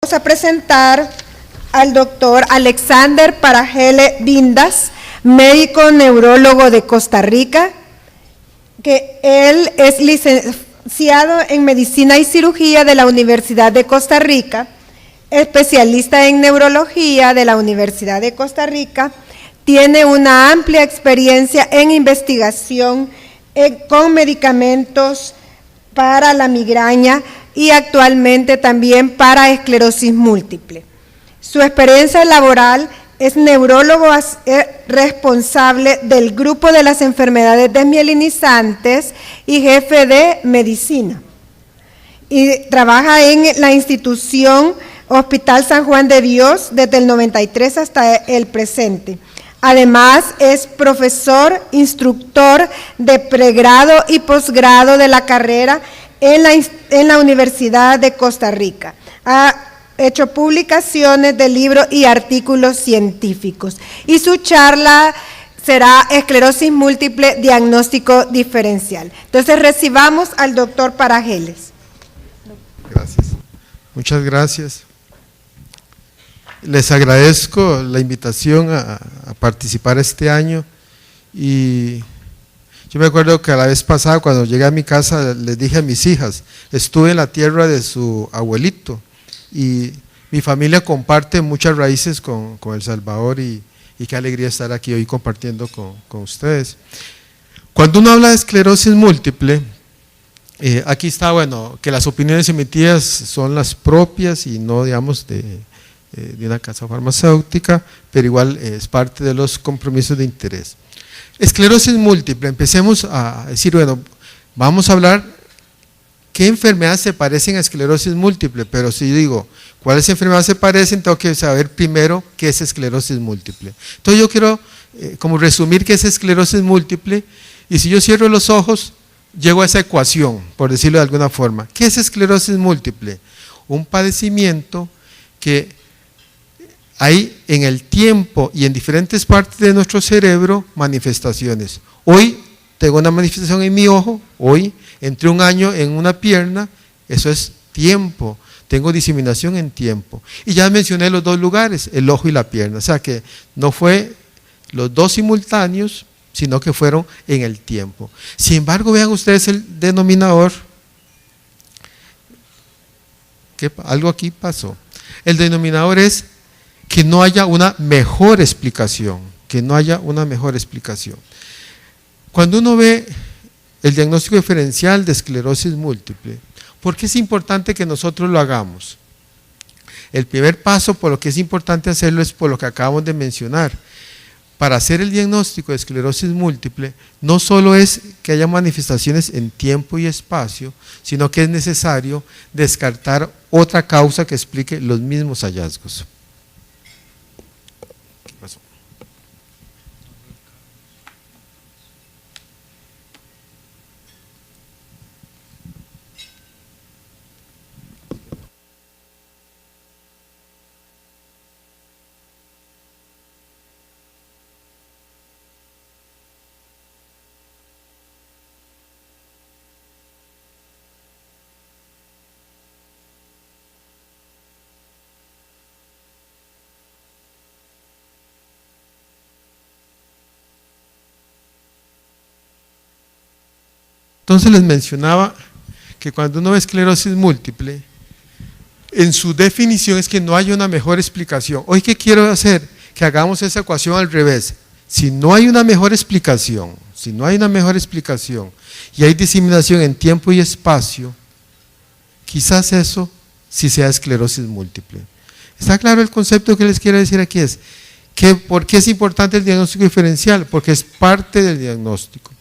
Vamos a presentar al doctor Alexander Parajele Vindas, médico neurólogo de Costa Rica, que él es licenciado en Medicina y Cirugía de la Universidad de Costa Rica, especialista en neurología de la Universidad de Costa Rica, tiene una amplia experiencia en investigación con medicamentos para la migraña y actualmente también para esclerosis múltiple. Su experiencia laboral es neurólogo responsable del grupo de las enfermedades desmielinizantes y jefe de medicina. Y trabaja en la institución Hospital San Juan de Dios desde el 93 hasta el presente. Además, es profesor, instructor de pregrado y posgrado de la carrera en la Universidad de Costa Rica. Ha hecho publicaciones de libros y artículos científicos. Y su charla será esclerosis múltiple, diagnóstico diferencial. Entonces, recibamos al doctor Parajeles. Gracias. Muchas gracias. Les agradezco la invitación a participar este año y yo me acuerdo que la vez pasada cuando llegué a mi casa les dije a mis hijas, estuve en la tierra de su abuelito y mi familia comparte muchas raíces con El Salvador y qué alegría estar aquí hoy compartiendo con ustedes. Cuando uno habla de esclerosis múltiple, aquí está, bueno, que las opiniones emitidas son las propias y no, digamos, de una casa farmacéutica, pero igual es parte de los compromisos de interés. Esclerosis múltiple, empecemos a decir, bueno, vamos a hablar qué enfermedades se parecen a esclerosis múltiple, pero si digo cuáles enfermedades se parecen, tengo que saber primero qué es esclerosis múltiple. Entonces yo quiero como resumir qué es esclerosis múltiple y si yo cierro los ojos, llego a esa ecuación, por decirlo de alguna forma. ¿Qué es esclerosis múltiple? Un padecimiento que hay en el tiempo y en diferentes partes de nuestro cerebro manifestaciones. Hoy tengo una manifestación en mi ojo, hoy entre un año en una pierna, eso es tiempo, tengo diseminación en tiempo. Y ya mencioné los dos lugares, el ojo y la pierna, o sea que no fue los dos simultáneos, sino que fueron en el tiempo. Sin embargo, vean ustedes el denominador, que algo aquí pasó. El denominador es que no haya una mejor explicación, Cuando uno ve el diagnóstico diferencial de esclerosis múltiple, ¿por qué es importante que nosotros lo hagamos? El primer paso por lo que es importante hacerlo es por lo que acabamos de mencionar. Para hacer el diagnóstico de esclerosis múltiple, no solo es que haya manifestaciones en tiempo y espacio, sino que es necesario descartar otra causa que explique los mismos hallazgos. Entonces les mencionaba que cuando uno ve esclerosis múltiple, en su definición es que no hay una mejor explicación. Hoy, ¿qué quiero hacer? Que hagamos esa ecuación al revés. Si no hay una mejor explicación, y hay diseminación en tiempo y espacio, quizás eso sí sea esclerosis múltiple. ¿Está claro el concepto que les quiero decir aquí? Es que ¿por qué es importante el diagnóstico diferencial? Porque es parte del diagnóstico.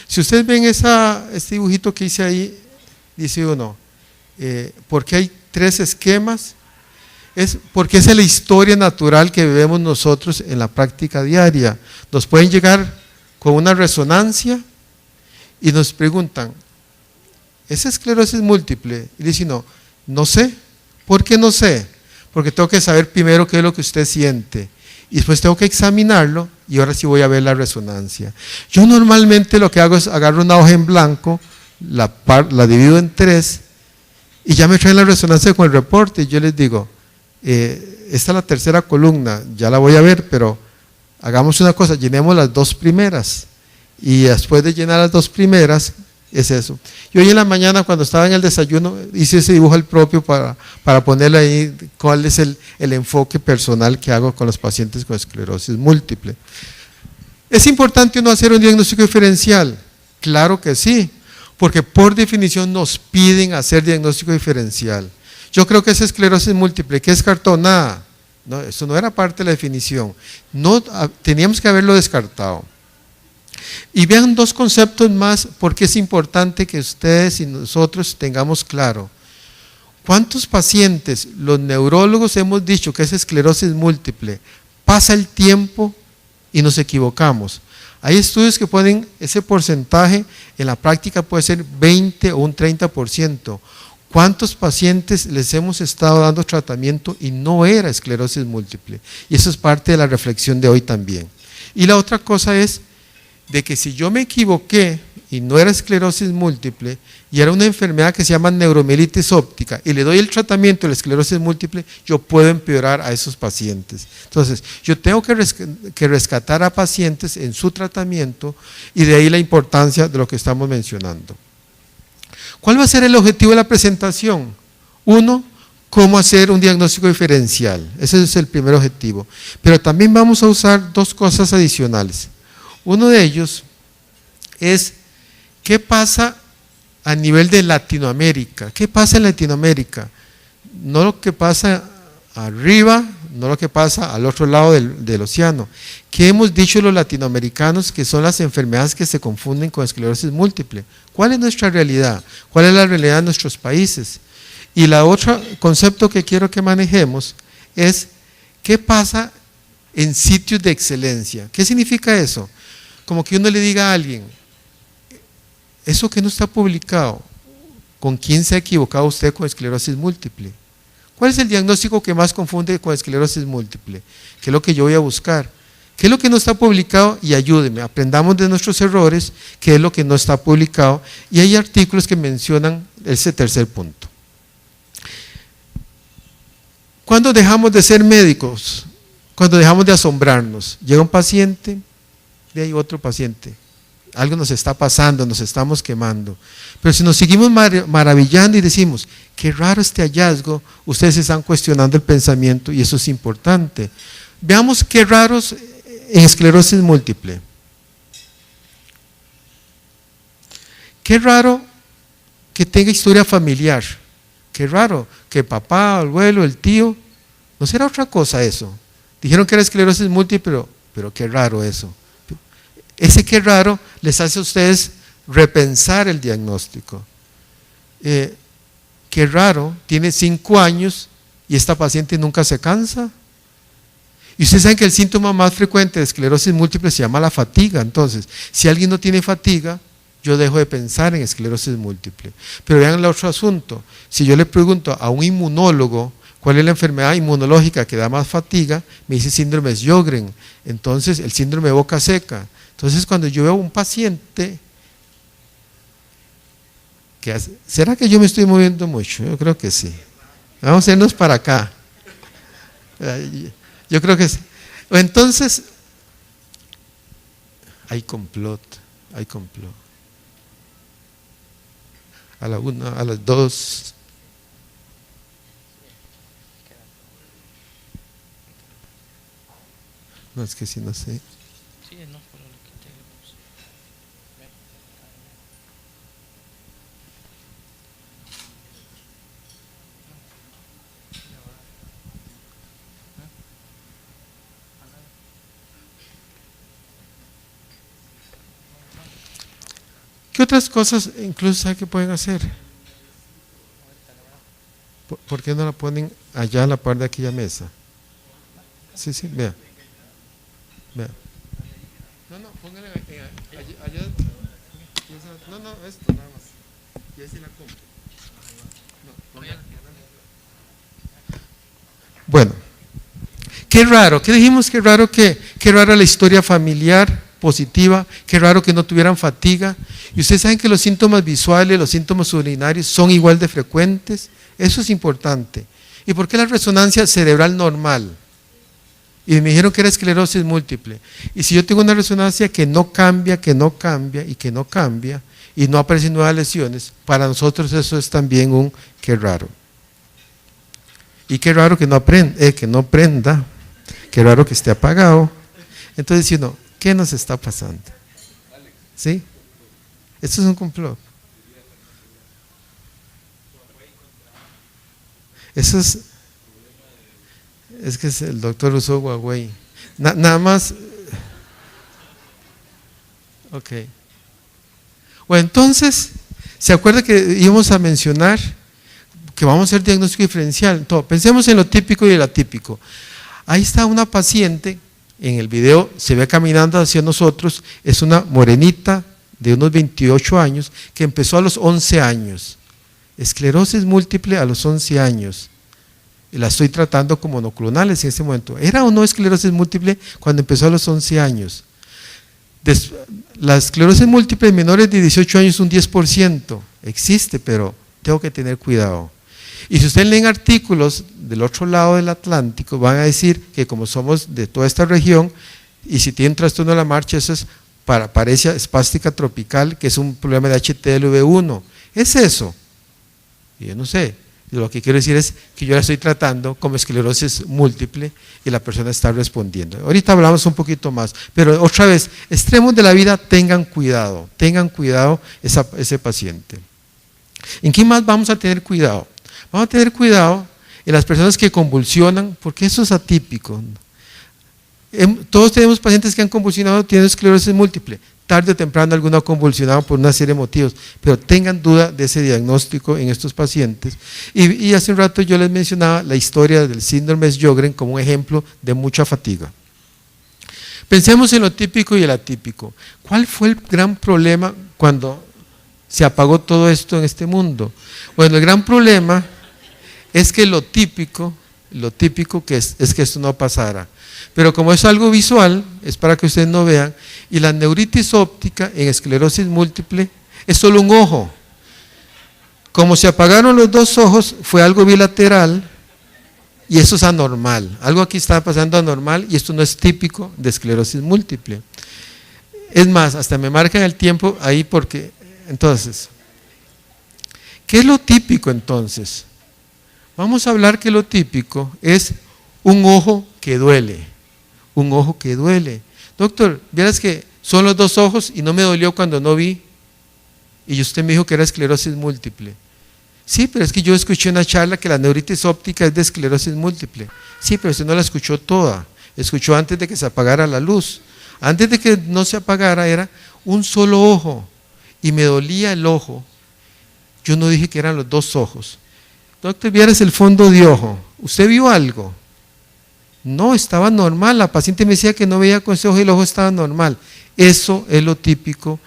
Si ustedes ven este dibujito que hice ahí, dice uno, ¿por qué hay tres esquemas? Es porque esa es la historia natural que vivimos nosotros en la práctica diaria. Nos pueden llegar con una resonancia y nos preguntan, ¿es esclerosis múltiple? Y dicen, no sé. ¿Por qué no sé? Porque tengo que saber primero qué es lo que usted siente. Y después tengo que examinarlo y ahora sí voy a ver la resonancia. Yo normalmente lo que hago es agarro una hoja en blanco, la divido en 3 y ya me traen la resonancia con el reporte y yo les digo, esta es la tercera columna, ya la voy a ver, pero hagamos una cosa, llenemos las dos primeras, y después de llenar las dos primeras, es eso. Yo hoy en la mañana cuando estaba en el desayuno hice ese dibujo al propio para ponerle ahí cuál es el enfoque personal que hago con los pacientes con esclerosis múltiple. ¿Es importante uno hacer un diagnóstico diferencial? Claro que sí, porque por definición nos piden hacer diagnóstico diferencial. Yo creo que es esclerosis múltiple, ¿qué descartó? Nada. No, eso no era parte de la definición. No, teníamos que haberlo descartado. Y vean dos conceptos más porque es importante que ustedes y nosotros tengamos claro. ¿Cuántos pacientes, los neurólogos hemos dicho que es esclerosis múltiple? Pasa el tiempo y nos equivocamos. Hay estudios que ponen ese porcentaje, en la práctica puede ser 20 o un 30%. ¿Cuántos pacientes les hemos estado dando tratamiento y no era esclerosis múltiple? Y eso es parte de la reflexión de hoy también. Y la otra cosa es de que si yo me equivoqué y no era esclerosis múltiple y era una enfermedad que se llama neuromielitis óptica y le doy el tratamiento de la esclerosis múltiple, yo puedo empeorar a esos pacientes. Entonces, yo tengo que rescatar a pacientes en su tratamiento y de ahí la importancia de lo que estamos mencionando. ¿Cuál va a ser el objetivo de la presentación? Uno, cómo hacer un diagnóstico diferencial. Ese es el primer objetivo. Pero también vamos a usar dos cosas adicionales. Uno de ellos es qué pasa a nivel de Latinoamérica. ¿Qué pasa en Latinoamérica? No lo que pasa arriba, no lo que pasa al otro lado del océano. ¿Qué hemos dicho los latinoamericanos que son las enfermedades que se confunden con esclerosis múltiple? ¿Cuál es nuestra realidad? ¿Cuál es la realidad de nuestros países? Y la otra concepto que quiero que manejemos es qué pasa en sitios de excelencia. ¿Qué significa eso? Como que uno le diga a alguien, eso que no está publicado, ¿con quién se ha equivocado usted con esclerosis múltiple? ¿Cuál es el diagnóstico que más confunde con esclerosis múltiple? ¿Qué es lo que yo voy a buscar? ¿Qué es lo que no está publicado? Y ayúdeme, aprendamos de nuestros errores, qué es lo que no está publicado. Y hay artículos que mencionan ese tercer punto. ¿Cuándo dejamos de ser médicos? Cuando dejamos de asombrarnos. Llega un paciente, de ahí otro paciente. Algo nos está pasando, nos estamos quemando. Pero si nos seguimos maravillando y decimos, qué raro este hallazgo, ustedes están cuestionando el pensamiento y eso es importante. Veamos qué raros en esclerosis múltiple. Qué raro que tenga historia familiar. Qué raro que el papá, el abuelo, el tío, no será otra cosa eso. Dijeron que era esclerosis múltiple, pero qué raro eso. Ese qué raro les hace a ustedes repensar el diagnóstico. Qué raro, tiene 5 años y esta paciente nunca se cansa. Y ustedes saben que el síntoma más frecuente de esclerosis múltiple se llama la fatiga. Entonces, si alguien no tiene fatiga, yo dejo de pensar en esclerosis múltiple. Pero vean el otro asunto. Si yo le pregunto a un inmunólogo cuál es la enfermedad inmunológica que da más fatiga, me dice síndrome de Sjögren. Entonces, el síndrome de boca seca. Entonces, cuando yo veo a un paciente, ¿será que yo me estoy moviendo mucho? Yo creo que sí. Vamos a irnos para acá. Yo creo que sí. Entonces, hay complot. A la 1, a las 2. No, es que si no sé. ¿Qué otras cosas incluso sabe que pueden hacer? ¿Por qué no la ponen allá a la par de aquella mesa? Sí, vea. No, póngale allá. No, esto nada más. Y así la compro. Bueno, qué raro, ¿qué dijimos? Qué raro la historia familiar positiva, qué raro que no tuvieran fatiga. Y ustedes saben que los síntomas visuales, los síntomas urinarios son igual de frecuentes. Eso es importante. ¿Y por qué la resonancia cerebral normal? Y me dijeron que era esclerosis múltiple. Y si yo tengo una resonancia que no cambia, que no cambia y que no cambia, y no aparecen nuevas lesiones, para nosotros eso es también un qué raro. Y qué raro que no prenda, qué raro que esté apagado. Entonces, si no, ¿qué nos está pasando? ¿Sí? Esto es un complot. Eso es que el doctor usó Huawei. Nada más. Ok. Bueno, entonces, ¿se acuerda que íbamos a mencionar que vamos a hacer diagnóstico diferencial? Entonces, pensemos en lo típico y el atípico. Ahí está una paciente, en el video se ve caminando hacia nosotros, es una morenita de unos 28 años que empezó a los 11 años. Esclerosis múltiple a los 11 años. Y la estoy tratando con monoclonales en este momento. ¿Era o no esclerosis múltiple cuando empezó a los 11 años? La esclerosis múltiple en menores de 18 años es un 10%. Existe, pero tengo que tener cuidado. Y si ustedes leen artículos del otro lado del Atlántico, van a decir que como somos de toda esta región, y si tienen trastorno de la marcha, eso es paresia espástica tropical, que es un problema de HTLV1. ¿Es eso? Y yo no sé. Lo que quiero decir es que yo la estoy tratando como esclerosis múltiple y la persona está respondiendo. Ahorita hablamos un poquito más, pero otra vez, extremos de la vida, tengan cuidado ese paciente. ¿En qué más vamos a tener cuidado? Vamos a tener cuidado en las personas que convulsionan, porque eso es atípico. Todos tenemos pacientes que han convulsionado, tienen esclerosis múltiple. Tarde o temprano alguno ha convulsionado por una serie de motivos, pero tengan duda de ese diagnóstico en estos pacientes. Y hace un rato yo les mencionaba la historia del síndrome de Sjögren como un ejemplo de mucha fatiga. Pensemos en lo típico y el atípico. ¿Cuál fue el gran problema cuando se apagó todo esto en este mundo? Bueno, el gran problema es que lo típico que es que esto no pasara. Pero como es algo visual, es para que ustedes no vean, y la neuritis óptica en esclerosis múltiple es solo un ojo. Como se apagaron los dos ojos, fue algo bilateral y eso es anormal. Algo aquí está pasando anormal y esto no es típico de esclerosis múltiple. Es más, hasta me marcan el tiempo ahí porque, entonces, ¿qué es lo típico entonces? Vamos a hablar que lo típico es un ojo que duele. Un ojo que duele. Doctor, vieras que son los dos ojos y no me dolió cuando no vi. Y usted me dijo que era esclerosis múltiple. Sí, pero es que yo escuché una charla que la neuritis óptica es de esclerosis múltiple. Sí, pero usted no la escuchó toda. Escuchó antes de que se apagara la luz. Antes de que no se apagara era un solo ojo. Y me dolía el ojo. Yo no dije que eran los dos ojos. Doctor, vieras el fondo de ojo. ¿Usted vio algo? No, estaba normal, la paciente me decía que no veía con ese ojo y el ojo estaba normal. Eso es lo típico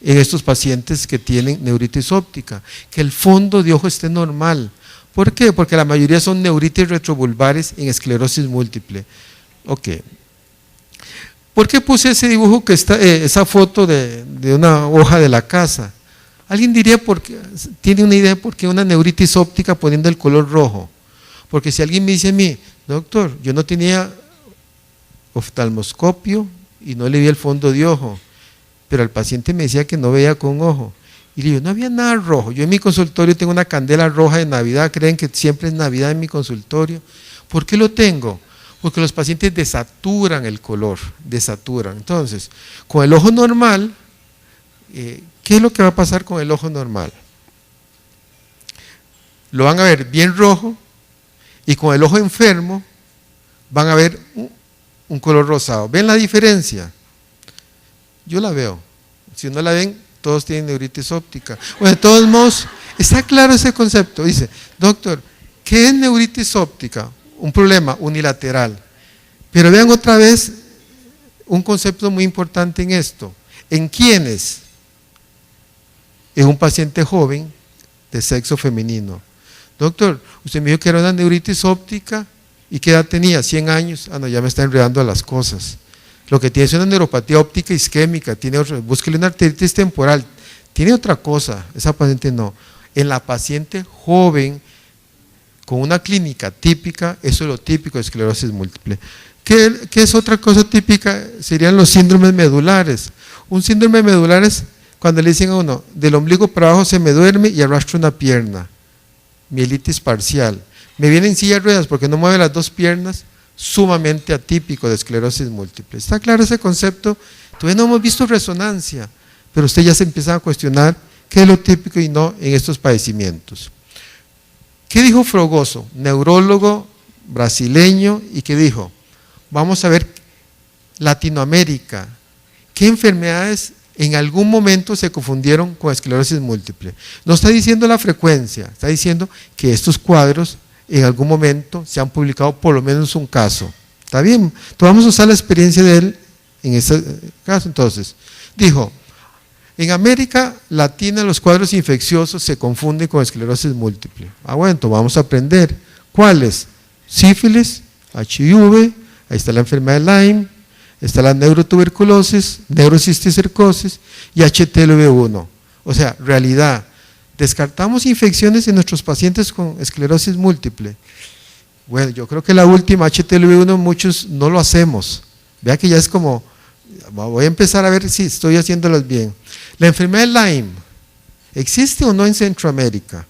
en estos pacientes que tienen neuritis óptica, que el fondo de ojo esté normal. ¿Por qué? Porque la mayoría son neuritis retrovulvares en esclerosis múltiple. Ok. ¿Por qué puse ese dibujo que está, esa foto de una hoja de la casa? ¿Alguien diría tiene una idea de por qué una neuritis óptica poniendo el color rojo? Porque si alguien me dice a mí, doctor, yo no tenía oftalmoscopio y no le vi el fondo de ojo, pero el paciente me decía que no veía con ojo. Y le digo, no había nada rojo. Yo en mi consultorio tengo una candela roja de Navidad, creen que siempre es Navidad en mi consultorio. ¿Por qué lo tengo? Porque los pacientes desaturan el color, desaturan. Entonces, con el ojo normal, ¿qué es lo que va a pasar con el ojo normal? Lo van a ver bien rojo, y con el ojo enfermo van a ver un color rosado. ¿Ven la diferencia? Yo la veo. Si no la ven, todos tienen neuritis óptica. Bueno, de todos modos, está claro ese concepto. Dice, doctor, ¿qué es neuritis óptica? Un problema unilateral. Pero vean otra vez un concepto muy importante en esto. ¿En quiénes? En un paciente joven de sexo femenino. Doctor, usted me dijo que era una neuritis óptica, ¿y qué edad tenía? 100 años. Ah, no, ya me está enredando las cosas. Lo que tiene es una neuropatía óptica isquémica, búsquele una arteritis temporal, tiene otra cosa, esa paciente no. En la paciente joven con una clínica típica, eso es lo típico de esclerosis múltiple. ¿Qué es otra cosa típica? Serían los síndromes medulares. Un síndrome medular es cuando le dicen a uno, del ombligo para abajo se me duerme y arrastro una pierna, mielitis parcial. Me viene en silla de ruedas porque no mueve las dos piernas, sumamente atípico de esclerosis múltiple. ¿Está claro ese concepto? Todavía no hemos visto resonancia, pero usted ya se empieza a cuestionar qué es lo típico y no en estos padecimientos. ¿Qué dijo Fragoso, neurólogo brasileño, y qué dijo? Vamos a ver Latinoamérica, ¿qué enfermedades en algún momento se confundieron con esclerosis múltiple? No está diciendo la frecuencia, está diciendo que estos cuadros en algún momento se han publicado por lo menos un caso. ¿Está bien? Entonces vamos a usar la experiencia de él en ese caso. Entonces, dijo, en América Latina los cuadros infecciosos se confunden con esclerosis múltiple. Bueno, entonces vamos a aprender. ¿Cuáles? Sífilis, HIV, ahí está la enfermedad de Lyme, está la neurotuberculosis, neurocisticercosis y HTLV1. O sea, realidad, descartamos infecciones en nuestros pacientes con esclerosis múltiple. Bueno, yo creo que la última, HTLV1, muchos no lo hacemos. Vea que ya es como, voy a empezar a ver si estoy haciéndolas bien. La enfermedad de Lyme, ¿existe o no en Centroamérica?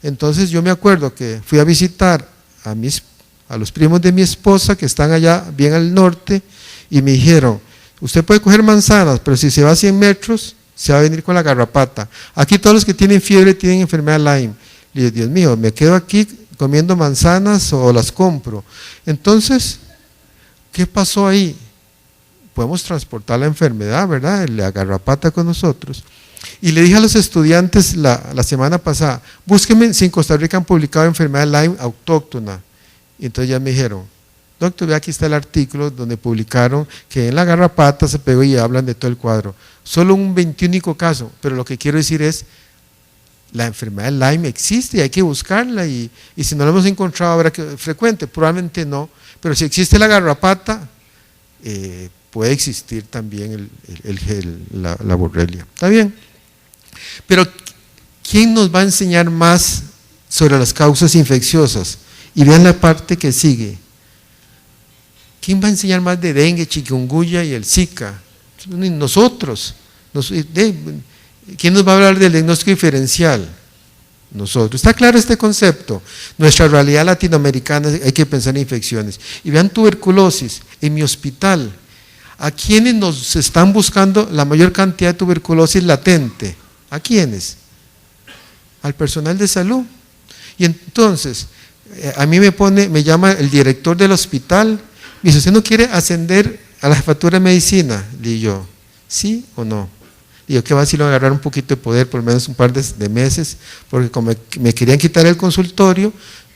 Entonces yo me acuerdo que fui a visitar a los primos de mi esposa que están allá bien al norte y me dijeron, usted puede coger manzanas, pero si se va a 100 metros, se va a venir con la garrapata. Aquí todos los que tienen fiebre tienen enfermedad de Lyme. Y yo, Dios mío, me quedo aquí comiendo manzanas o las compro. Entonces, ¿qué pasó ahí? Podemos transportar la enfermedad, ¿verdad? La garrapata con nosotros. Y le dije a los estudiantes la semana pasada, búsquenme si en Costa Rica han publicado enfermedad de Lyme autóctona. Y entonces ya me dijeron, doctor, ve aquí está el artículo donde publicaron que en la garrapata se pegó y hablan de todo el cuadro. Solo un 21 caso, pero lo que quiero decir es, la enfermedad de Lyme existe y hay que buscarla y si no la hemos encontrado habrá que frecuente, probablemente no, pero si existe la garrapata, puede existir también la borrelia. ¿Está bien? Pero ¿quién nos va a enseñar más sobre las causas infecciosas? Y vean la parte que sigue. ¿Quién va a enseñar más de dengue, chikungunya y el Zika? Nosotros. ¿Quién nos va a hablar del diagnóstico diferencial? Nosotros. ¿Está claro este concepto? Nuestra realidad latinoamericana, hay que pensar en infecciones. Y vean tuberculosis. En mi hospital, ¿a quiénes nos están buscando la mayor cantidad de tuberculosis latente? ¿A quiénes? Al personal de salud. Y entonces, a mí me llama el director del hospital, me dice, ¿usted no quiere ascender a la jefatura de medicina? Le digo yo, ¿sí o no? Le digo, ¿qué va a decir? Le voy a agarrar un poquito de poder, por lo menos un par de meses, porque como me querían quitar el consultorio,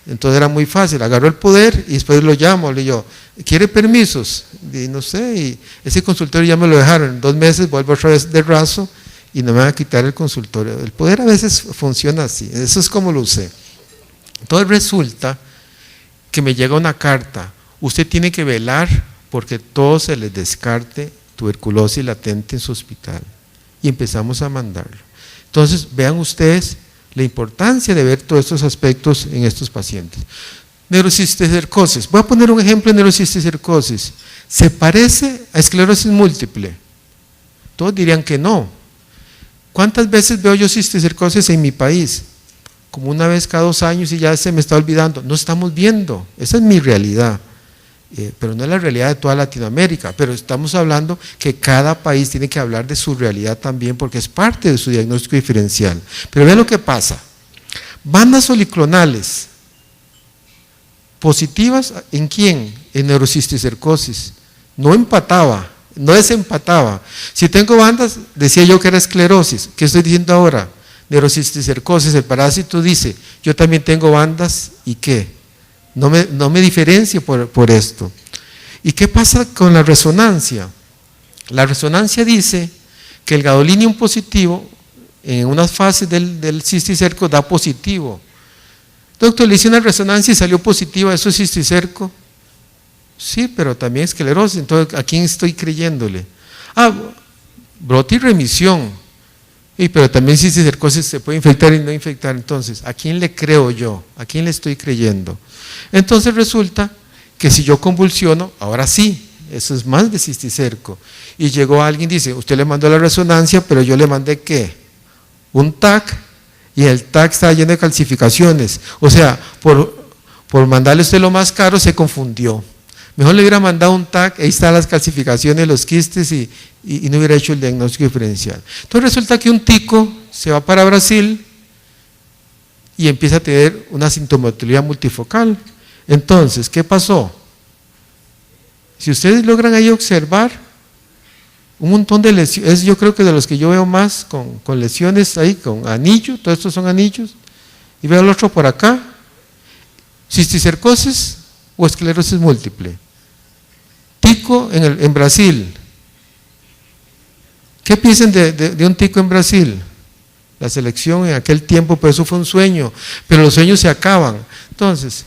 entonces era muy fácil, agarró el poder y después lo llamo, le digo, ¿quiere permisos? Y no sé, y ese consultorio ya me lo dejaron, en 2 meses vuelvo otra vez de raso y no me van a quitar el consultorio. El poder a veces funciona así, eso es como lo usé. Entonces resulta que me llega una carta, usted tiene que velar porque todo se les descarte tuberculosis latente en su hospital. Y empezamos a mandarlo. Entonces vean ustedes la importancia de ver todos estos aspectos en estos pacientes. Neurocisticercosis, voy a poner un ejemplo de neurocisticercosis. ¿Se parece a esclerosis múltiple? Todos dirían que no. ¿Cuántas veces veo yo cisticercosis en mi país? Como una vez cada 2 años y ya se me está olvidando. No estamos viendo, esa es mi realidad, pero no es la realidad de toda Latinoamérica, pero estamos hablando que cada país tiene que hablar de su realidad también porque es parte de su diagnóstico diferencial. Pero vean lo que pasa, bandas oliclonales positivas, ¿en quién? En neurocisticercosis, no empataba, no desempataba. Si tengo bandas, decía yo que era esclerosis, ¿qué estoy diciendo ahora? Neurocisticercosis, el parásito dice, yo también tengo bandas, ¿y qué? No me diferencio por esto. ¿Y qué pasa con la resonancia? La resonancia dice que el gadolinium positivo, en unas fases del cisticerco, da positivo. Doctor, le hice una resonancia y salió positiva, ¿eso es cisticerco? Sí, pero también esclerosis, entonces ¿a quién estoy creyéndole? Brote y remisión. Pero también cisticercosis se puede infectar y no infectar. Entonces, ¿a quién le creo yo? ¿A quién le estoy creyendo? Entonces resulta que si yo convulsiono, ahora sí, eso es más de cisticerco. Y llegó alguien y dice, usted le mandó la resonancia, pero yo le mandé ¿qué? Un TAC, y el TAC estaba lleno de calcificaciones. O sea, por mandarle a usted lo más caro, se confundió. Mejor le hubiera mandado un TAC, ahí están las calcificaciones, los quistes, y no hubiera hecho el diagnóstico diferencial. Entonces resulta que un tico se va para Brasil y empieza a tener una sintomatología multifocal. Entonces, ¿qué pasó? Si ustedes logran ahí observar un montón de lesiones, yo creo que de los que yo veo más con lesiones ahí, con anillo, todos estos son anillos, y veo el otro por acá, cisticercosis o esclerosis múltiple. Tico en Brasil. ¿Qué piensan de un tico en Brasil? La selección en aquel tiempo, pues eso fue un sueño, pero los sueños se acaban. Entonces,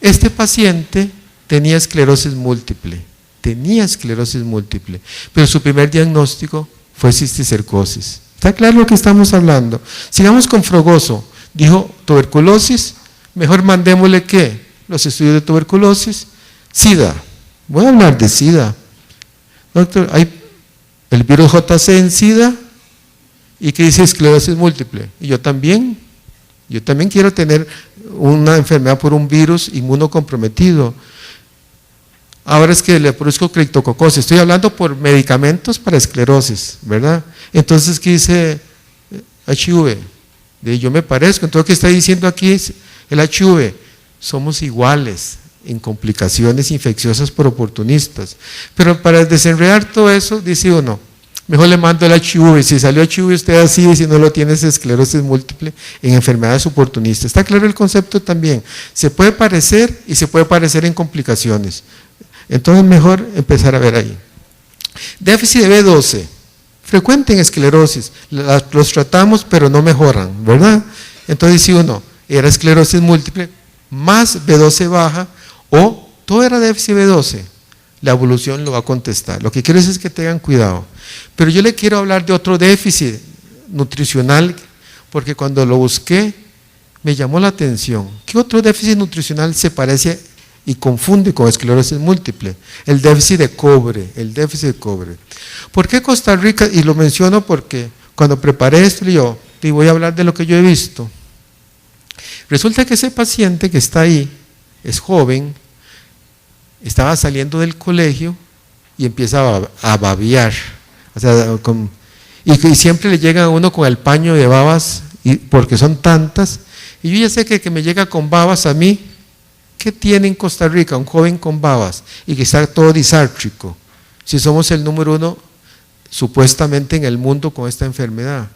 este paciente tenía esclerosis múltiple, pero su primer diagnóstico fue cisticercosis. ¿Está claro lo que estamos hablando? Sigamos con Fregoso, dijo tuberculosis, mejor mandémosle ¿qué? Los estudios de tuberculosis, SIDA. Voy a hablar de SIDA. Doctor, hay el virus JC en SIDA y que dice esclerosis múltiple. Y yo también quiero tener una enfermedad por un virus inmunocomprometido. Ahora es que le produzco criptococosis. Estoy hablando por medicamentos para esclerosis, ¿verdad? Entonces, ¿qué dice HIV? Yo me parezco. Entonces, ¿qué está diciendo aquí el HIV? Somos iguales en complicaciones infecciosas por oportunistas. Pero para desenredar todo eso, dice uno, mejor le mando el HIV. Si salió HIV usted así, y si no lo tiene es esclerosis múltiple en enfermedades oportunistas. ¿Está claro el concepto también? Se puede parecer y se puede parecer en complicaciones. Entonces mejor empezar a ver ahí. Déficit de B12, frecuente en esclerosis, los tratamos pero no mejoran, ¿verdad? Entonces dice uno, era esclerosis múltiple más B12 baja o todo era déficit B12, la evolución lo va a contestar. Lo que quiero es que tengan cuidado. Pero yo le quiero hablar de otro déficit nutricional, porque cuando lo busqué me llamó la atención. ¿Qué otro déficit nutricional se parece y confunde con esclerosis múltiple? El déficit de cobre, ¿Por qué Costa Rica? Y lo menciono porque cuando preparé esto, yo voy a hablar de lo que yo he visto. Resulta que ese paciente que está ahí, es joven, estaba saliendo del colegio y empieza a babear. O sea, y siempre le llega a uno con el paño de babas, porque son tantas, y yo ya sé que me llega con babas a mí. ¿Qué tiene en Costa Rica un joven con babas y que está todo disártrico? Si somos el número 1 supuestamente en el mundo con esta enfermedad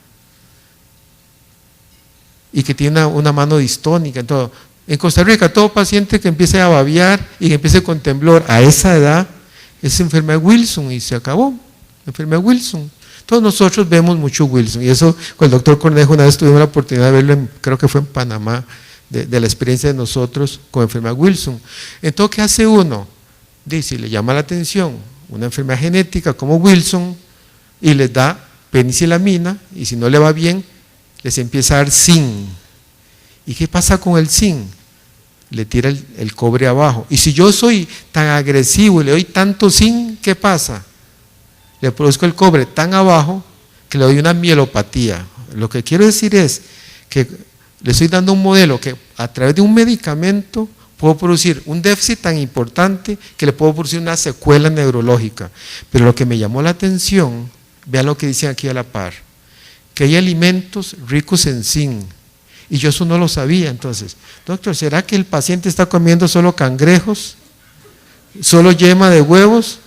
y que tiene una mano distónica. Entonces, en Costa Rica todo paciente que empiece a babear y que empiece con temblor a esa edad es enfermedad Wilson y se acabó, enfermedad Wilson. Todos nosotros vemos mucho Wilson y eso con el doctor Cornejo una vez tuvimos la oportunidad de verlo, creo que fue en Panamá, de la experiencia de nosotros con enfermedad Wilson. Entonces, ¿qué hace uno? Dice, le llama la atención una enfermedad genética como Wilson y les da penicilamina y si no le va bien, les empieza a dar zinc. ¿Y qué pasa con el zinc? Le tira el cobre abajo. Y si yo soy tan agresivo y le doy tanto zinc, ¿qué pasa? Le produzco el cobre tan abajo que le doy una mielopatía. Lo que quiero decir es que le estoy dando un modelo que a través de un medicamento puedo producir un déficit tan importante que le puedo producir una secuela neurológica. Pero lo que me llamó la atención, vean lo que dicen aquí a la par, que hay alimentos ricos en zinc. Y yo eso no lo sabía. Entonces, doctor, ¿será que el paciente está comiendo solo cangrejos? ¿Solo yema de huevos?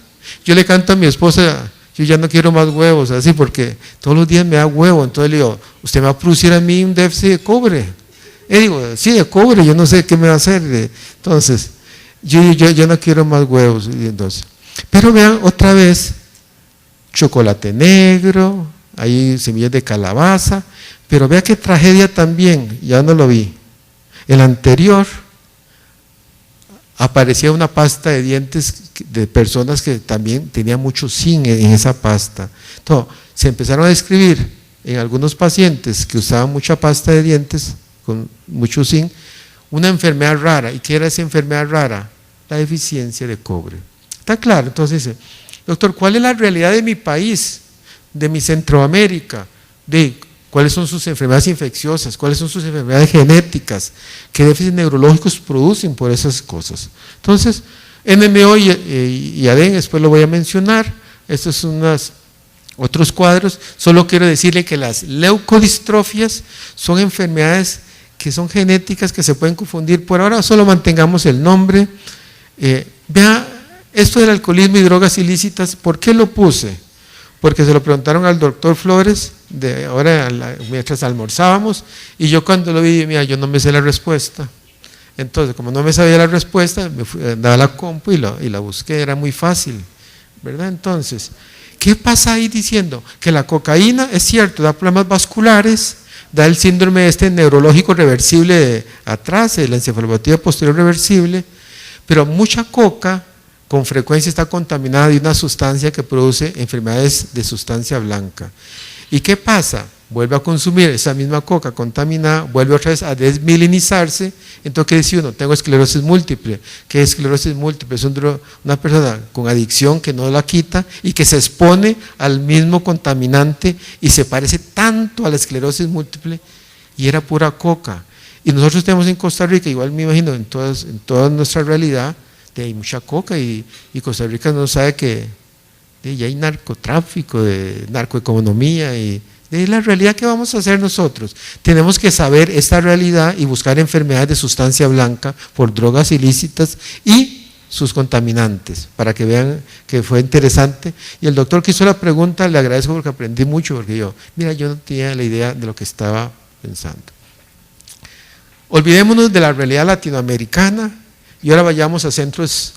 Yo le canto a mi esposa, yo ya no quiero más huevos, así, porque todos los días me da huevo. Entonces le digo, usted me va a producir a mí un déficit de cobre. Y digo, sí, de cobre, yo no sé qué me va a hacer. Entonces, yo no quiero más huevos. Entonces, pero vean otra vez, chocolate negro, hay semillas de calabaza, pero vea qué tragedia también, ya no lo vi. El anterior aparecía una pasta de dientes de personas que también tenían mucho zinc en esa pasta. Entonces, se empezaron a describir en algunos pacientes que usaban mucha pasta de dientes, con mucho zinc, una enfermedad rara. ¿Y qué era esa enfermedad rara? La deficiencia de cobre. ¿Está claro? Entonces dice, doctor, ¿cuál es la realidad de mi país, de mi Centroamérica? De cuáles son sus enfermedades infecciosas, cuáles son sus enfermedades genéticas, qué déficits neurológicos producen por esas cosas. Entonces, NMO y ADEN, después lo voy a mencionar. Estos son otros cuadros. Solo quiero decirle que las leucodistrofias son enfermedades que son genéticas, que se pueden confundir. Por ahora solo mantengamos el nombre. Vea, esto del alcoholismo y drogas ilícitas, ¿por qué lo puse? Porque se lo preguntaron al doctor Flores, mientras almorzábamos, y yo cuando lo vi, mira, yo no me sé la respuesta. Entonces, como no me sabía la respuesta, andaba a la compu y la busqué, era muy fácil, ¿verdad? Entonces, ¿qué pasa ahí diciendo? Que la cocaína, es cierto, da problemas vasculares, da el síndrome neurológico reversible de atrás, la encefalopatía posterior reversible, pero mucha coca con frecuencia está contaminada de una sustancia que produce enfermedades de sustancia blanca. ¿Y qué pasa? Vuelve a consumir esa misma coca contaminada, vuelve otra vez a desmilinizarse. Entonces, ¿qué dice uno? Tengo esclerosis múltiple. ¿Qué es esclerosis múltiple? Es una persona con adicción que no la quita y que se expone al mismo contaminante y se parece tanto a la esclerosis múltiple, y era pura coca. Y nosotros tenemos en Costa Rica, igual me imagino en toda nuestra realidad, hay mucha coca, y Costa Rica no sabe que ya hay narcotráfico, de narcoeconomía, y de la realidad que vamos a hacer nosotros. Tenemos que saber esta realidad y buscar enfermedades de sustancia blanca por drogas ilícitas y sus contaminantes, para que vean que fue interesante. Y el doctor que hizo la pregunta, le agradezco porque aprendí mucho, porque yo no tenía la idea de lo que estaba pensando. Olvidémonos de la realidad latinoamericana y ahora vayamos a centros,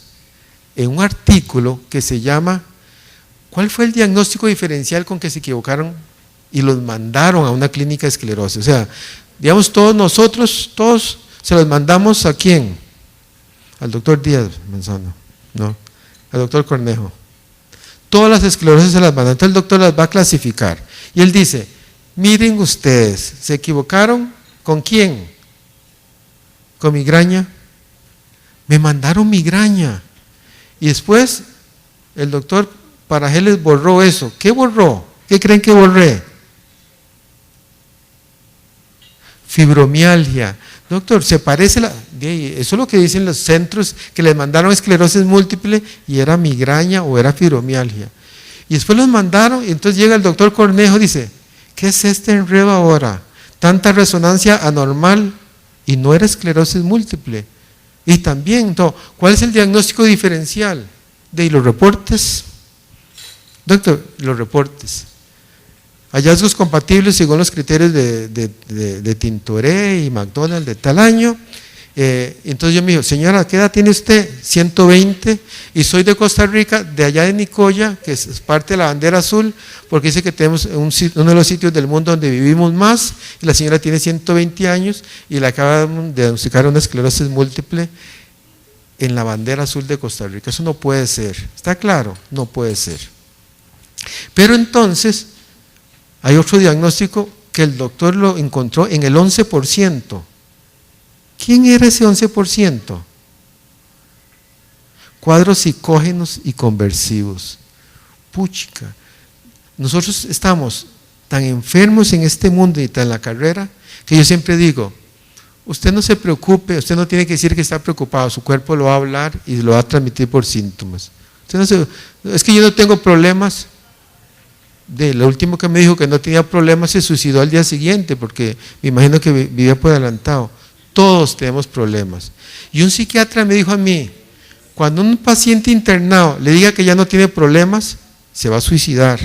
en un artículo que se llama ¿cuál fue el diagnóstico diferencial con que se equivocaron y los mandaron a una clínica de esclerosis? O sea, digamos, todos se los mandamos ¿a quién? Al doctor Díaz Manzano, no, al doctor Cornejo. Todas las esclerosis se las mandan, entonces el doctor las va a clasificar. Y él dice, miren ustedes, ¿se equivocaron? ¿Con quién? ¿Con migraña? Me mandaron migraña. Y después el doctor Parajeles borró eso. ¿Qué borró? ¿Qué creen que borré? Fibromialgia. Doctor, se parece eso es lo que dicen los centros que les mandaron esclerosis múltiple y era migraña o era fibromialgia. Y después los mandaron y entonces llega el doctor Cornejo y dice, ¿qué es este enredo ahora? Tanta resonancia anormal y no era esclerosis múltiple. Y también, entonces, ¿cuál es el diagnóstico diferencial? De los reportes, doctor, los reportes. Hallazgos compatibles según los criterios de Tintoré y McDonald de tal año. Entonces yo me digo, señora, ¿qué edad tiene usted? 120, y soy de Costa Rica, de allá de Nicoya, que es parte de la bandera azul, porque dice que tenemos uno de los sitios del mundo donde vivimos más, y la señora tiene 120 años y le acaban de diagnosticar una esclerosis múltiple en la bandera azul de Costa Rica. Eso no puede ser, ¿está claro? No puede ser. Pero entonces hay otro diagnóstico que el doctor lo encontró en el 11%. ¿Quién era ese 11%? Cuadros psicógenos y conversivos. Puchica, nosotros estamos tan enfermos en este mundo y tan en la carrera, que yo siempre digo, usted no se preocupe, usted no tiene que decir que está preocupado, su cuerpo lo va a hablar y lo va a transmitir por síntomas. Es que yo no tengo problemas. Lo último que me dijo que no tenía problemas se suicidó al día siguiente, porque me imagino que vivía por adelantado. Todos tenemos problemas. Y un psiquiatra me dijo a mí, cuando un paciente internado le diga que ya no tiene problemas, se va a suicidar.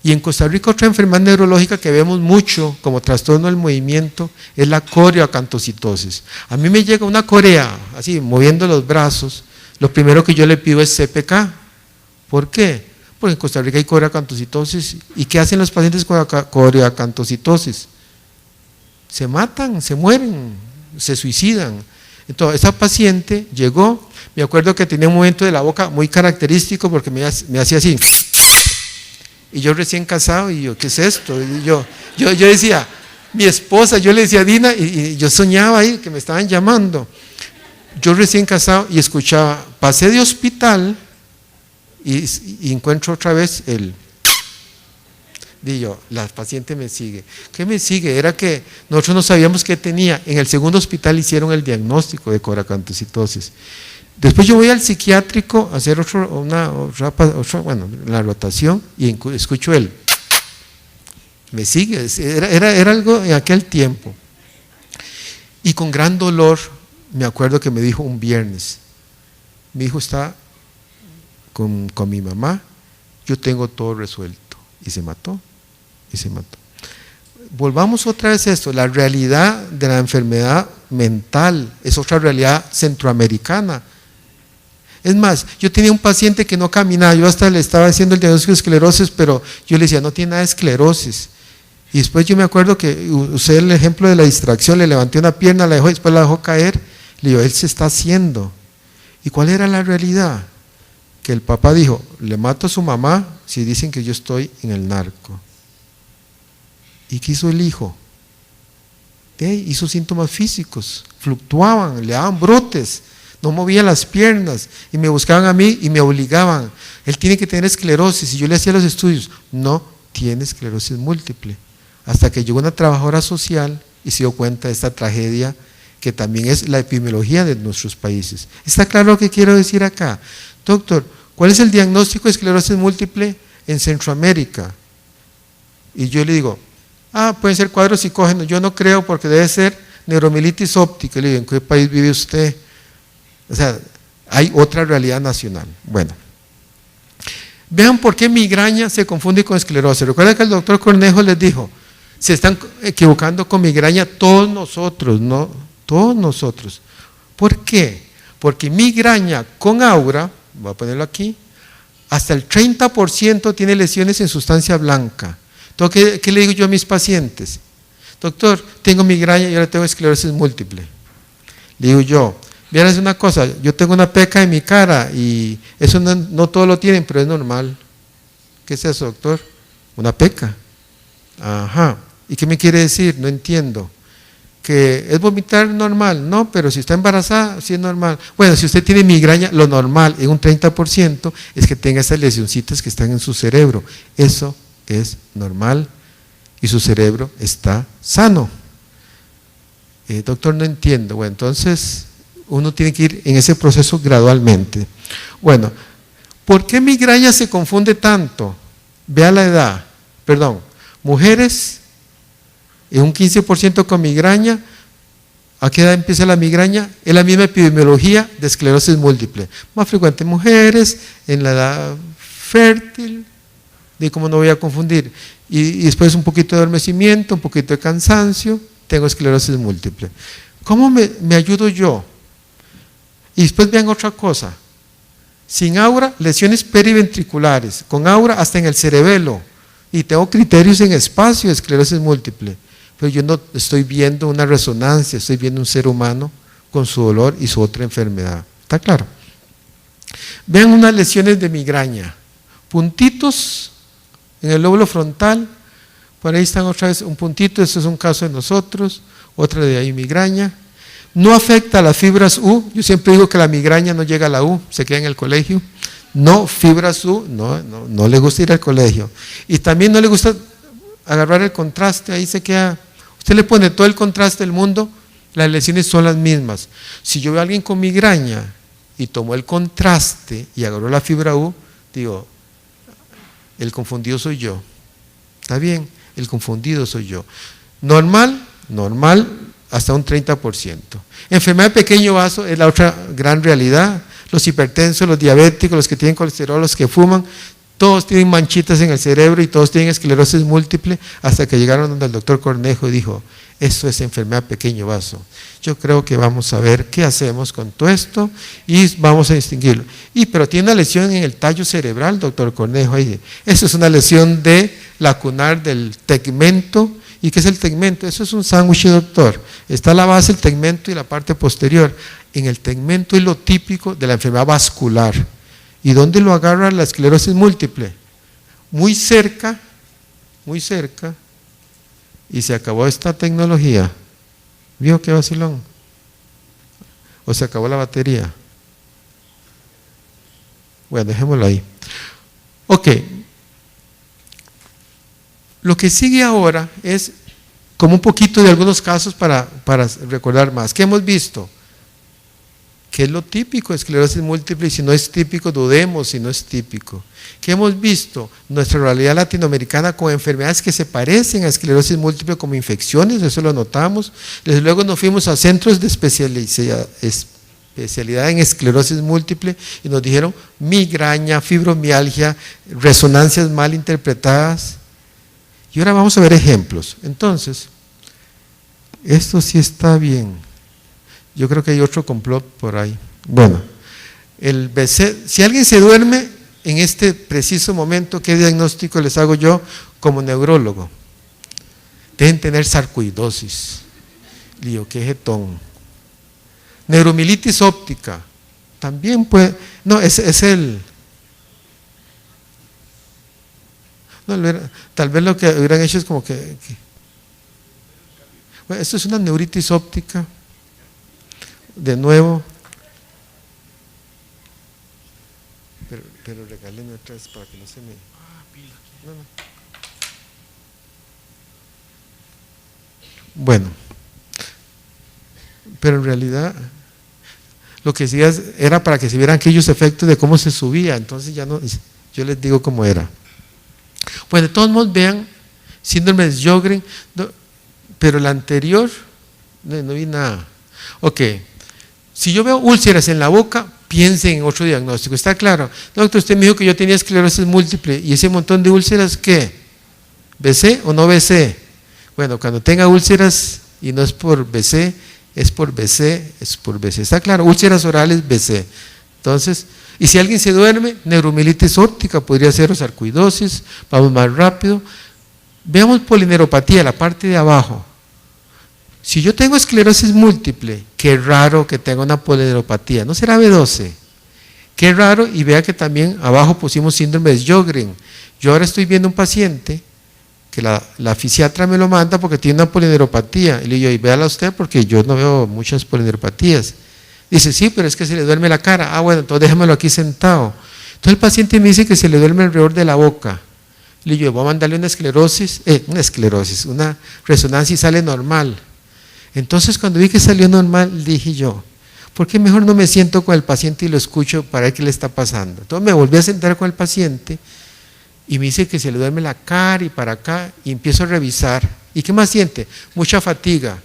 Y en Costa Rica otra enfermedad neurológica que vemos mucho como trastorno del movimiento es la coreoacantocitosis. A mí me llega una corea, así moviendo los brazos, lo primero que yo le pido es CPK. ¿Por qué? Porque en Costa Rica hay coreoacantocitosis. ¿Y qué hacen los pacientes con coreoacantocitosis? Se matan, se mueren, se suicidan. Entonces, esa paciente llegó, me acuerdo que tenía un movimiento de la boca muy característico porque me hacía así. Y yo recién casado, y yo, ¿qué es esto? Y yo decía, mi esposa, yo le decía a Dina, y yo soñaba ahí que me estaban llamando. Yo recién casado y escuchaba, pasé de hospital y encuentro otra vez Digo yo, la paciente me sigue. ¿Qué me sigue? Era que nosotros no sabíamos qué tenía. En el segundo hospital hicieron el diagnóstico de coracantocitosis. Después yo voy al psiquiátrico a hacer la rotación y escucho me sigue. Era algo en aquel tiempo. Y con gran dolor, me acuerdo que me dijo un viernes, mi hijo está con mi mamá, yo tengo todo resuelto. Y se mató. Volvamos otra vez a esto, la realidad de la enfermedad mental es otra realidad centroamericana. Es más, yo tenía un paciente que no caminaba, yo hasta le estaba haciendo el diagnóstico de esclerosis, pero yo le decía, no tiene nada de esclerosis. Y después yo me acuerdo que usé el ejemplo de la distracción, le levanté una pierna, la dejó, después la dejó caer, le digo, él se está haciendo. ¿Y cuál era la realidad? Que el papá dijo, le mato a su mamá si dicen que yo estoy en el narco. ¿Y qué hizo el hijo? Hizo síntomas físicos, fluctuaban, le daban brotes, no movía las piernas y me buscaban a mí y me obligaban. Él tiene que tener esclerosis y yo le hacía los estudios. No tiene esclerosis múltiple. Hasta que llegó una trabajadora social y se dio cuenta de esta tragedia que también es la epidemiología de nuestros países. ¿Está claro lo que quiero decir acá? Doctor, ¿cuál es el diagnóstico de esclerosis múltiple en Centroamérica? Y yo le digo, pueden ser cuadros psicógenos, yo no creo porque debe ser neuromielitis óptica. Le digo, ¿en qué país vive usted? O sea, hay otra realidad nacional. Bueno, vean por qué migraña se confunde con esclerosis. Recuerda que el doctor Cornejo les dijo, se están equivocando con migraña todos nosotros, ¿no? Todos nosotros. ¿Por qué? Porque migraña con aura, voy a ponerlo aquí, hasta el 30% tiene lesiones en sustancia blanca. Entonces, ¿qué le digo yo a mis pacientes? Doctor, tengo migraña y ahora tengo esclerosis múltiple. Le digo yo, vieras una cosa, yo tengo una peca en mi cara y eso no todos lo tienen, pero es normal. ¿Qué es eso, doctor? Una peca. Ajá. ¿Y qué me quiere decir? No entiendo. ¿Que es vomitar normal? No, pero si está embarazada, sí es normal. Bueno, si usted tiene migraña, lo normal en un 30% es que tenga esas lesioncitas que están en su cerebro. Eso es normal y su cerebro está sano. Doctor, no entiendo. Bueno, entonces uno tiene que ir en ese proceso gradualmente. Bueno, ¿por qué migraña se confunde tanto? Vea la edad, mujeres en un 15% con migraña. ¿A qué edad empieza la migraña? Es la misma epidemiología de esclerosis múltiple. Más frecuente en mujeres, en la edad fértil, de cómo no voy a confundir. Y después un poquito de adormecimiento, un poquito de cansancio, tengo esclerosis múltiple. ¿Cómo me ayudo yo? Y después vean otra cosa. Sin aura, lesiones periventriculares. Con aura, hasta en el cerebelo. Y tengo criterios en espacio de esclerosis múltiple. Pero yo no estoy viendo una resonancia, estoy viendo un ser humano con su dolor y su otra enfermedad. ¿Está claro? Vean unas lesiones de migraña. Puntitos en el lóbulo frontal, por ahí están otra vez un puntito, este es un caso de nosotros, otra de ahí migraña. No afecta a las fibras U, yo siempre digo que la migraña no llega a la U, se queda en el colegio. No, fibras U, no le gusta ir al colegio. Y también no le gusta agarrar el contraste, ahí se queda. Usted le pone todo el contraste del mundo, las lesiones son las mismas. Si yo veo a alguien con migraña y tomó el contraste y agarró la fibra U, digo, el confundido soy yo. ¿Está bien? El confundido soy yo. Normal, hasta un 30%. Enfermedad de pequeño vaso es la otra gran realidad. Los hipertensos, los diabéticos, los que tienen colesterol, los que fuman, todos tienen manchitas en el cerebro y todos tienen esclerosis múltiple, hasta que llegaron donde el doctor Cornejo y dijo, eso es enfermedad de pequeño vaso. Yo creo que vamos a ver qué hacemos con todo esto y vamos a distinguirlo. Pero tiene una lesión en el tallo cerebral, doctor Cornejo. Eso es una lesión lacunar del tegmento. ¿Y qué es el tegmento? Eso es un sándwich, doctor. Está la base, el tegmento y la parte posterior. En el tegmento es lo típico de la enfermedad vascular. ¿Y dónde lo agarra la esclerosis múltiple? muy cerca, y se acabó esta tecnología. ¿Vio qué vacilón? ¿O se acabó la batería? Bueno, dejémoslo ahí. Ok. Lo que sigue ahora es como un poquito de algunos casos para recordar más. ¿Qué hemos visto? ¿Qué es lo típico de esclerosis múltiple? Y si no es típico, dudemos si no es típico. ¿Qué hemos visto? Nuestra realidad latinoamericana con enfermedades que se parecen a esclerosis múltiple como infecciones, eso lo notamos. Desde luego nos fuimos a centros de especialidad en esclerosis múltiple y nos dijeron migraña, fibromialgia, resonancias mal interpretadas. Y ahora vamos a ver ejemplos. Entonces, esto sí está bien. Yo creo que hay otro complot por ahí. Bueno, el BC, si alguien se duerme en este preciso momento, ¿qué diagnóstico les hago yo como neurólogo? Deben tener sarcoidosis, lioquejetón, neuromilitis óptica, también puede, no, es el, no, tal vez lo que hubieran hecho es como que bueno, esto es una neuritis óptica. De nuevo, pero regálenme otra vez para que no se me... No. Bueno, pero en realidad lo que decía era para que se vieran aquellos efectos de cómo se subía, entonces ya no, yo les digo cómo era. Bueno, de todos modos vean, síndrome de Sjögren, pero el anterior, no vi nada. Ok. Si yo veo úlceras en la boca, piensen en otro diagnóstico. ¿Está claro? Doctor, usted me dijo que yo tenía esclerosis múltiple. ¿Y ese montón de úlceras qué? ¿BC o no BC? Bueno, cuando tenga úlceras y no es por BC, es por BC, es por BC. ¿Está claro? Úlceras orales, BC. Entonces, y si alguien se duerme, neuromilitis óptica, podría ser o sarcoidosis. Vamos más rápido. Veamos polineuropatía, la parte de abajo. Si yo tengo esclerosis múltiple, qué raro que tenga una polineuropatía, ¿no será B12? Qué raro, y vea que también abajo pusimos síndrome de Sjögren. Yo ahora estoy viendo un paciente que la fisiatra me lo manda porque tiene una polineuropatía, y le digo, y véala usted porque yo no veo muchas polineuropatías. Dice, sí, pero es que se le duerme la cara. Ah, bueno, entonces déjamelo aquí sentado. Entonces el paciente me dice que se le duerme alrededor de la boca. Le digo, voy a mandarle una resonancia y sale normal. Entonces cuando vi que salió normal, dije yo, ¿por qué mejor no me siento con el paciente y lo escucho para ver qué le está pasando? Entonces me volví a sentar con el paciente y me dice que se le duerme la cara y para acá, y empiezo a revisar. ¿Y qué más siente? Mucha fatiga.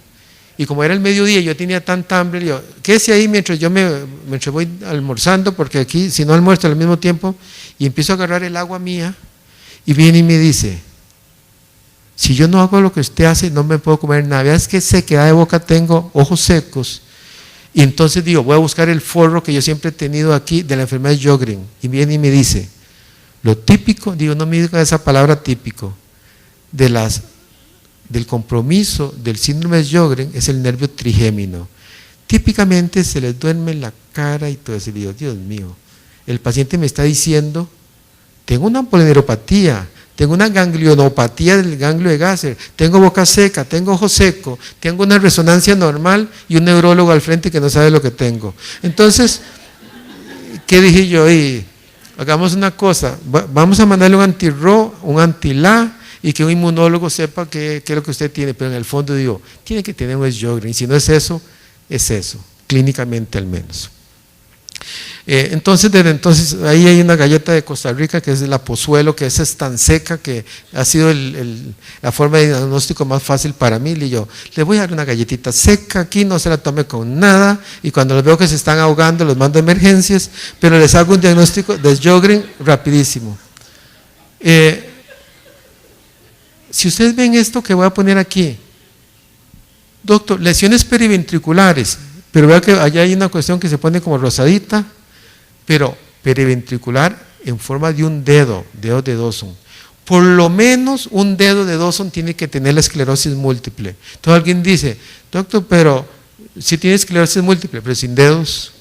Y como era el mediodía, yo tenía tanta hambre, le digo, quédese ahí mientras voy almorzando, porque aquí si no almuerzo al mismo tiempo, y empiezo a agarrar el agua mía, y viene y me dice, si yo no hago lo que usted hace, no me puedo comer nada. Veas qué sequedad de boca tengo, ojos secos. Y entonces digo, voy a buscar el forro que yo siempre he tenido aquí de la enfermedad de Sjögren. Y viene y me dice, lo típico, digo, no me diga esa palabra típico, del compromiso del síndrome de Sjögren es el nervio trigémino. Típicamente se les duerme la cara y todo eso. Y digo, Dios mío, el paciente me está diciendo, tengo una polineuropatía, tengo una ganglionopatía del ganglio de Gasser, tengo boca seca, tengo ojo seco, tengo una resonancia normal y un neurólogo al frente que no sabe lo que tengo. Entonces, ¿qué dije yo? Y hagamos una cosa, vamos a mandarle un anti-RO, un anti-LA, y que un inmunólogo sepa qué es lo que usted tiene, pero en el fondo digo, tiene que tener un Sjögren, y si no es eso, clínicamente al menos. Entonces, desde entonces, ahí hay una galleta de Costa Rica que es la Pozuelo, que esa es tan seca que ha sido la forma de diagnóstico más fácil para mí. Y yo, le voy a dar una galletita seca aquí, no se la tome con nada, y cuando los veo que se están ahogando, los mando a emergencias, pero les hago un diagnóstico de Sjögren rapidísimo. Si ustedes ven esto que voy a poner aquí, doctor, lesiones periventriculares, pero vea que allá hay una cuestión que se pone como rosadita, pero periventricular en forma de un dedo de Dawson. Por lo menos un dedo de Dawson tiene que tener la esclerosis múltiple. Entonces alguien dice, doctor, pero si tiene esclerosis múltiple, pero sin dedos,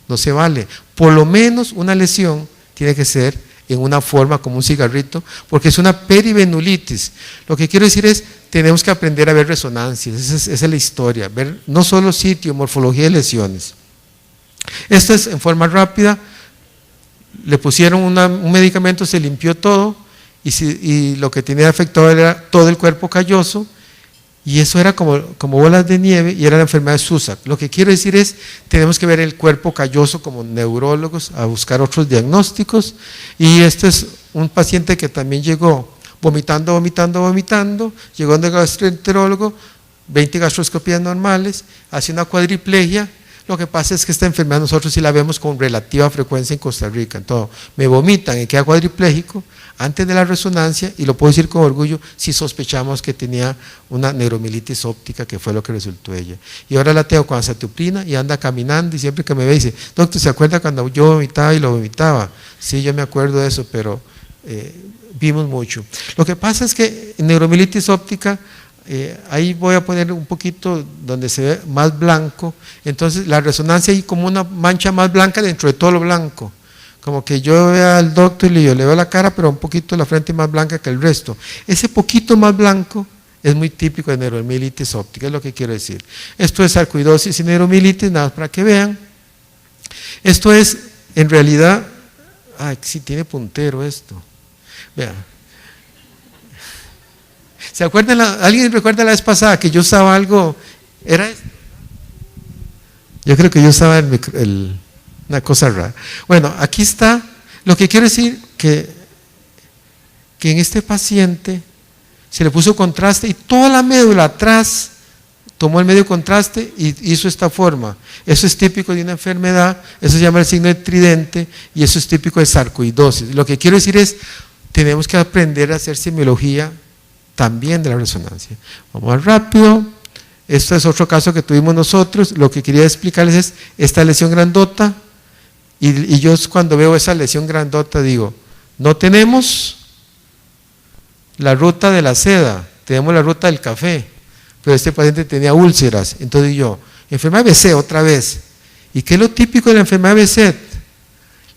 no se vale. Por lo menos una lesión tiene que ser en una forma como un cigarrito, porque es una perivenulitis. Lo que quiero decir es, tenemos que aprender a ver resonancias, esa es la historia, ver no solo sitio, morfología de lesiones. Esto es en forma rápida, le pusieron un medicamento, se limpió todo, y lo que tenía afectado era todo el cuerpo calloso, y eso era como bolas de nieve, y era la enfermedad de Susak. Lo que quiero decir es, tenemos que ver el cuerpo calloso como neurólogos, a buscar otros diagnósticos, y este es un paciente que también llegó vomitando, llegó donde el gastroenterólogo, 20 gastroscopías normales, hace una cuadriplegia. Lo que pasa es que esta enfermedad nosotros sí la vemos con relativa frecuencia en Costa Rica. Entonces, me vomitan y queda cuadripléjico antes de la resonancia, y lo puedo decir con orgullo si sospechamos que tenía una neuromielitis óptica, que fue lo que resultó ella. Y ahora la tengo con azatioprina y anda caminando, y siempre que me ve dice, doctor, ¿se acuerda cuando yo vomitaba y lo vomitaba? Sí, yo me acuerdo de eso, pero vimos mucho. Lo que pasa es que en neuromielitis óptica, ahí voy a poner un poquito donde se ve más blanco, entonces la resonancia hay como una mancha más blanca dentro de todo lo blanco, como que yo veo al doctor y le veo la cara, pero un poquito la frente más blanca que el resto. Ese poquito más blanco es muy típico de neuromielitis óptica, es lo que quiero decir. Esto es sarcoidosis y neuromielitis, nada más para que vean. Esto es, en realidad, sí tiene puntero esto, vean. ¿Se acuerdan? ¿Alguien recuerda la vez pasada que yo usaba algo? ¿Era esto? Yo creo que yo usaba una cosa rara. Bueno, aquí está. Lo que quiero decir que en este paciente se le puso contraste y toda la médula atrás tomó el medio contraste y hizo esta forma. Eso es típico de una enfermedad, eso se llama el signo de tridente, y eso es típico de sarcoidosis. Lo que quiero decir es, tenemos que aprender a hacer semiología también de la resonancia. Vamos más rápido. Esto es otro caso que tuvimos nosotros. Lo que quería explicarles es esta lesión grandota, y yo cuando veo esa lesión grandota digo, no tenemos la ruta de la seda, tenemos la ruta del café, pero este paciente tenía úlceras. Entonces yo, enfermedad de Behçet otra vez. ¿Y qué es lo típico de la enfermedad de Behçet?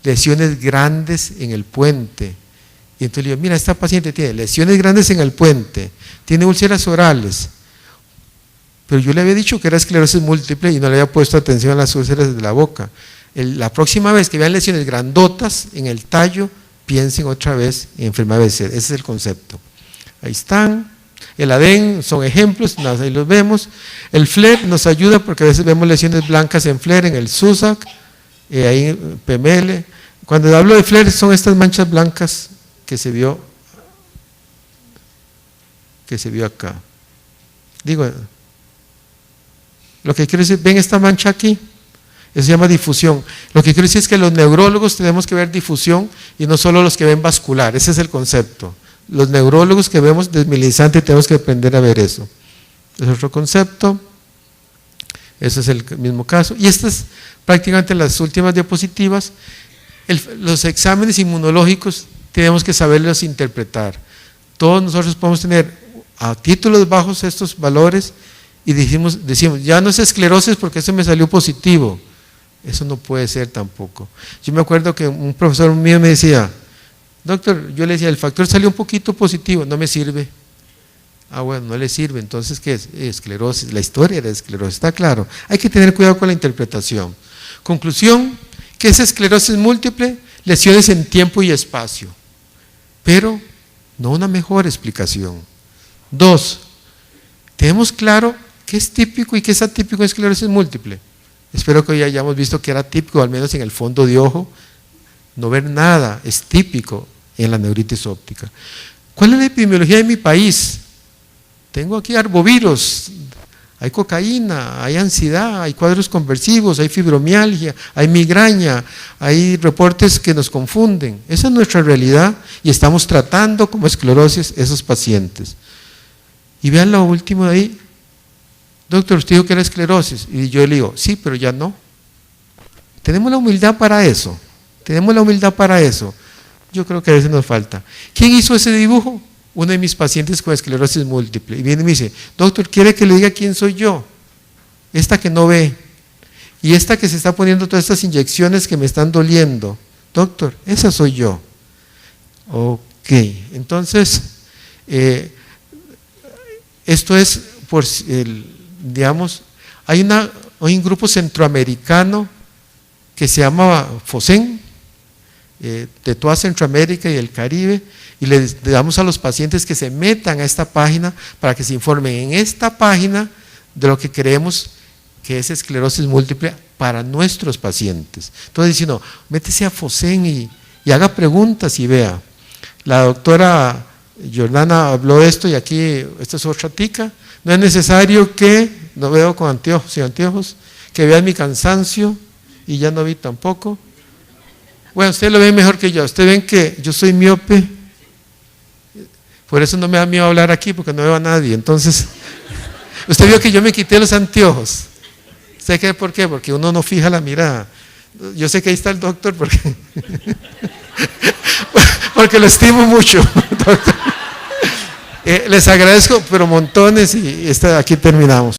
Lesiones grandes en el puente. Y entonces le digo, mira, esta paciente tiene lesiones grandes en el puente, tiene úlceras orales, pero yo le había dicho que era esclerosis múltiple y no le había puesto atención a las úlceras de la boca. La próxima vez que vean lesiones grandotas en el tallo, piensen otra vez en enfermedad de Behçet. Ese es el concepto. Ahí están. El ADEN son ejemplos, ahí los vemos. El FLAIR nos ayuda porque a veces vemos lesiones blancas en FLAIR, en el Susak, ahí en PML. Cuando hablo de FLAIR son estas manchas blancas que se vio acá. Digo, lo que quiero decir, ven esta mancha aquí, eso se llama difusión. Lo que quiero decir es que los neurólogos tenemos que ver difusión y no solo los que ven vascular, ese es el concepto. Los neurólogos que vemos desmielizante tenemos que aprender a ver eso. Es otro concepto. Ese es el mismo caso. Y estas prácticamente las últimas diapositivas. Los exámenes inmunológicos tenemos que saberlos interpretar. Todos nosotros podemos tener a títulos bajos estos valores y decimos, ya no es esclerosis porque eso me salió positivo. Eso no puede ser tampoco. Yo me acuerdo que un profesor mío me decía, doctor, yo le decía, el factor salió un poquito positivo, no me sirve. Bueno, no le sirve, entonces ¿qué es? Esclerosis, la historia era esclerosis, está claro. Hay que tener cuidado con la interpretación. Conclusión, ¿qué es esclerosis múltiple? Lesiones en tiempo y espacio, pero no una mejor explicación. 2, tenemos claro qué es típico y qué es atípico en esclerosis múltiple. Espero que hoy hayamos visto que era típico, al menos en el fondo de ojo, no ver nada, es típico en la neuritis óptica. ¿Cuál es la epidemiología de mi país? Tengo aquí arbovirus, hay cocaína, hay ansiedad, hay cuadros conversivos, hay fibromialgia, hay migraña, hay reportes que nos confunden. Esa es nuestra realidad y estamos tratando como esclerosis esos pacientes. Y vean lo último de ahí, doctor, usted dijo que era esclerosis, y yo le digo, sí, pero ya no. Tenemos la humildad para eso, yo creo que a veces nos falta. ¿Quién hizo ese dibujo? Uno de mis pacientes con esclerosis múltiple, y viene y me dice, doctor, ¿quiere que le diga quién soy yo? Esta que no ve, y esta que se está poniendo todas estas inyecciones que me están doliendo, doctor, esa soy yo. Ok, entonces, esto es, por digamos, hay un grupo centroamericano que se llama FOSEN, de toda Centroamérica y el Caribe, y le damos a los pacientes que se metan a esta página para que se informen en esta página de lo que creemos que es esclerosis múltiple para nuestros pacientes. Entonces, si no, métese a FOSEN y haga preguntas y vea. La doctora Jordana habló de esto y aquí, esta es otra tica. No es necesario que, no veo con anteojos y anteojos, que vean mi cansancio y ya no vi tampoco. Bueno, ustedes lo ven mejor que yo. Ustedes ven que yo soy miope, por eso no me da miedo hablar aquí porque no veo a nadie. Entonces, usted vio que yo me quité los anteojos. ¿Sé qué? ¿Por qué? Porque uno no fija la mirada. Yo sé que ahí está el doctor porque lo estimo mucho, doctor. Les agradezco, pero montones, y aquí terminamos.